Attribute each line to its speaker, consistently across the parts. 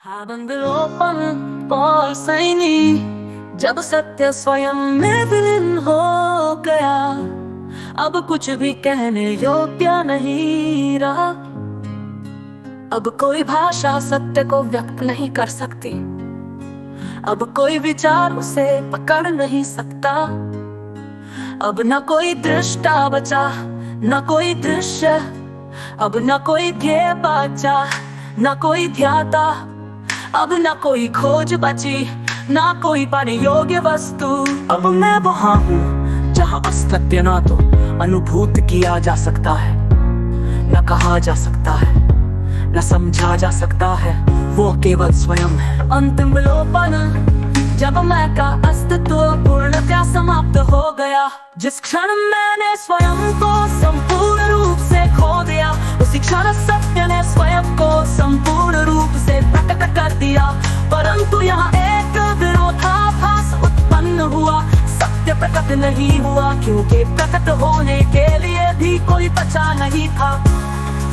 Speaker 1: बंगलोपन और सैनी जब सत्य स्वयं में विलीन हो गया, अब कुछ भी कहने योग्य नहीं रहा। अब कोई भाषा सत्य को व्यक्त नहीं कर सकती, अब कोई विचार उसे पकड़ नहीं सकता। अब न कोई दृष्टा बचा, न कोई दृश्य, अब न कोई ध्येय बचा, न कोई ध्याता। अब न कोई खोज बची, ना कोई पाने योग्य वस्तु। अब मैं वहां हूँ जहाँ असत्य ना तो अनुभूत किया जा सकता है, न कहा जा सकता है, न समझा जा सकता है, वो केवल स्वयं है। अंतिम विलोपन जब मैं का अस्तित्व पूर्णतया समाप्त हो गया। जिस क्षण मैंने स्वयं को संपूर्ण रूप से खो दिया, उसी क्षण सत्य ने स्वयं को संपूर्ण रूप से प्रकट कर दिया। परंतु यहाँ एक विरोधाभास उत्पन्न हुआ, सत्य प्रकट नहीं हुआ, क्योंकि प्रकट होने के लिए भी कोई बचा नहीं था।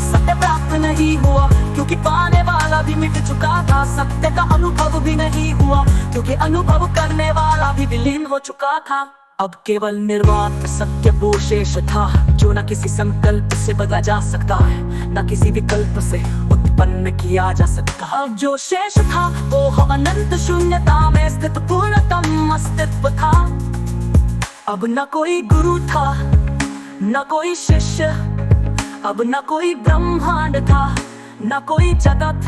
Speaker 1: सत्य प्राप्त नहीं हुआ क्योंकि पाने वाला भी मिट चुका था। सत्य का अनुभव भी नहीं हुआ क्योंकि अनुभव करने वाला भी विलीन हो चुका था। अब केवल निर्वात सत्य वो शेष था, जो न किसी संकल्प से बदला जा सकता है, न किसी विकल्प से उत्पन्न किया जा सकता। अब जो शेष था वो अनंत शून्यता में स्थित पूर्णतम अस्तित्व था। अब न कोई गुरु था, न कोई शिष्य, अब न कोई ब्रह्मांड था, न कोई जगत,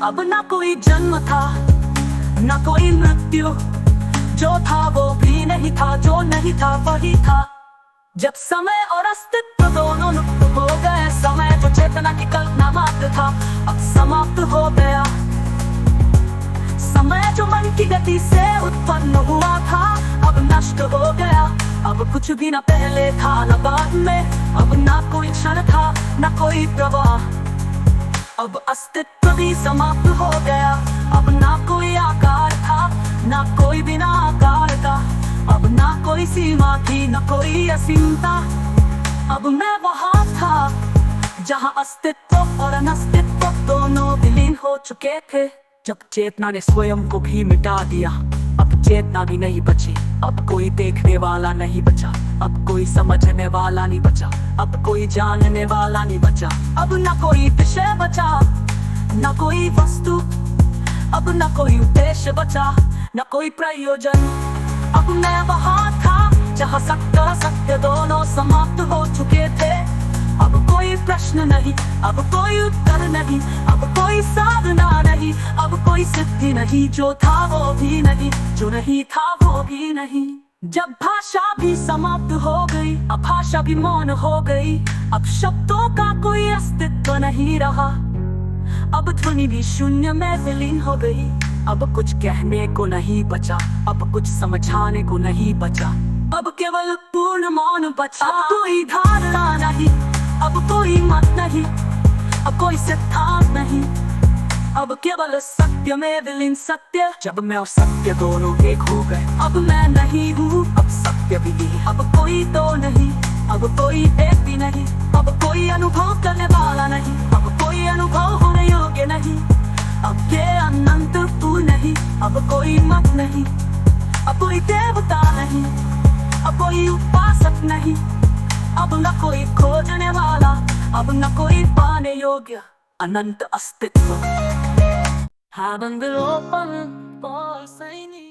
Speaker 1: अब न कोई जन्म था, न कोई मृत्यु। जो था वो भी नहीं था, जो नहीं था वही था। जब समय और अस्तित्व दोनों लुप्त हो गए, समय जो चेतना की कल्पना मात्र था अब समाप्त हो गया। समय जो मन की गति से उत्पन्न हुआ था अब नष्ट हो गया। अब कुछ भी न पहले था न बाद में, अब ना कोई क्षण था न कोई प्रवाह। अब अस्तित्व भी समाप्त हो गया, अब ना कोई आकार था ना कोई बिना आकार का। अब ना कोई सीमा थी न कोई असीमता। अब मैं वहां था जहां अस्तित्व और अनस्तित्व दोनों विलीन हो चुके थे। जब चेतना ने स्वयं को भी मिटा दिया, अब चेतना भी नहीं बची। अब कोई देखने वाला नहीं बचा, अब कोई समझने वाला नहीं बचा, अब कोई जानने वाला नहीं बचा। अब न कोई विषय बचा, न कोई वस्तु, अब न कोई उद्देश्य बचा, न कोई प्रयोजन। अब मैं वहां था जहाँ सत्य असत्य दोनों समाप्त हो चुके थे। अब कोई प्रश्न नहीं, अब कोई उत्तर नहीं, अब कोई साधना नहीं, अब कोई सिद्धि नहीं। जो था वो भी नहीं, जो नहीं था वो भी नहीं। जब भाषा भी समाप्त हो गई, अब भाषा भी मौन हो गई। अब शब्दों का कोई अस्तित्व नहीं रहा, अब ध्वनि भी शून्य में विलीन हो गई। अब कुछ कहने को नहीं बचा, अब कुछ समझाने को नहीं बचा, अब केवल पूर्ण मौन बचा। अब कोई धारणा नहीं, अब कोई मत नहीं, अब कोई सिद्धांत नहीं, अब केवल सत्य में विलीन सत्य। जब मैं और सत्य दोनों एक हो गए, अब मैं नहीं हूँ अब सत्य भी नहीं। अब कोई तो नहीं, अब कोई एक भी नहीं, अब कोई अनुभव करने वाला नहीं, अब कोई अनुभव होने योग्य नहीं। अब ये अनंत तू नहीं, अब कोई मत नहीं, अब कोई देवता नहीं, अब कोई उपासक नहीं, अब न कोई खोजने वाला, अब न कोई पाने योग्य अनंत अस्तित्व। बंगलोपन और सैनी।